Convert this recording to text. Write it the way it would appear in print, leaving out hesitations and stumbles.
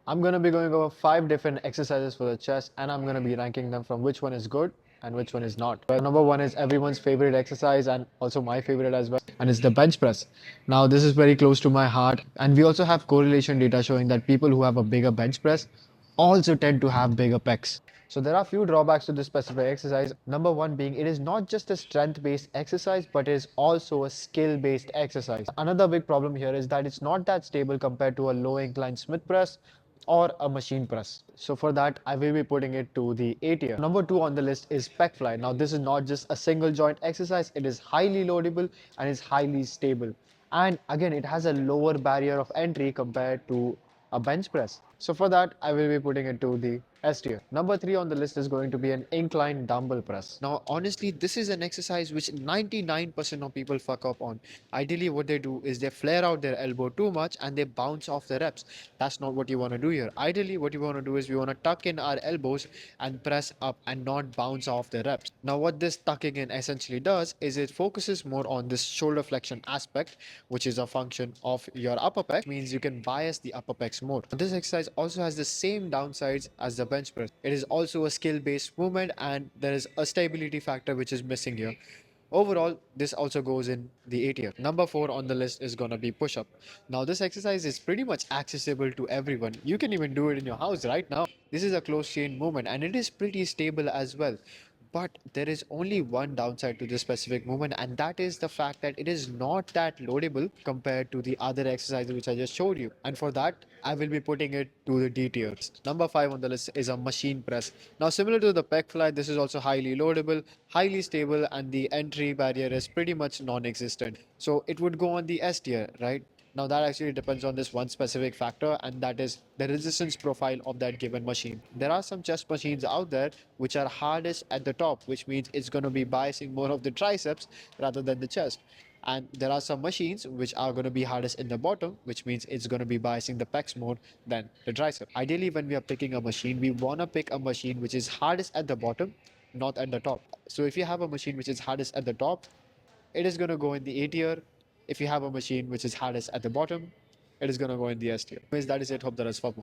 I'm going to be going over 5 different exercises for the chest and I'm going to be ranking them from which one is good and which one is not. Well, number one is everyone's favorite exercise and also my favorite as well, and it's the bench press. Now, this is very close to my heart, and we also have correlation data showing that people who have a bigger bench press also tend to have bigger pecs. So there are few drawbacks to this specific exercise. Number one being it is not just a strength-based exercise, but it is also a skill-based exercise. Another big problem here is that it's not that stable compared to a low incline Smith press or a machine press. So for that, I will be putting it to the A tier. Number two on the list is pec fly. Now this is not just a single joint exercise, it is highly loadable and is highly stable. And again, it has a lower barrier of entry compared to a bench press. So for that, I will be putting it to the S tier. Number three on the list is going to be an incline dumbbell press. Now, honestly, this is an exercise which 99% of people fuck up on. Ideally, what they do is they flare out their elbow too much and they bounce off the reps. That's not what you want to do here. Ideally, what you want to do is we want to tuck in our elbows and press up and not bounce off the reps. Now, what this tucking in essentially does is it focuses more on this shoulder flexion aspect, which is a function of your upper pec, means you can bias the upper pecs more. This exercise also has the same downsides as the bench press. It is also a skill based movement and there is a stability factor which is missing here. Overall, this also goes in the A tier. Number four on the list is gonna be push up. Now, this exercise is pretty much accessible to everyone. You can even do it in your house right now. This is a close chain movement and it is pretty stable as well. But there is only one downside to this specific movement, and that is the fact that it is not that loadable compared to the other exercises which I just showed you. And for that, I will be putting it to the D tier. Number five on the list is a machine press. Now, similar to the pec fly, this is also highly loadable, highly stable, and the entry barrier is pretty much non-existent. So it would go on the S tier, right? Now that actually depends on this one specific factor, and that is the resistance profile of that given machine. There are some chest machines out there which are hardest at the top, which means it's going to be biasing more of the triceps rather than the chest. And there are some machines which are going to be hardest in the bottom, which means it's going to be biasing the pecs more than the tricep. Ideally, when we are picking a machine, we want to pick a machine which is hardest at the bottom, not at the top. So if you have a machine which is hardest at the top, it is going to go in the A tier. If you have a machine which is hardest at the bottom, it is going to go in the S tier. That is it. Hope that is fun.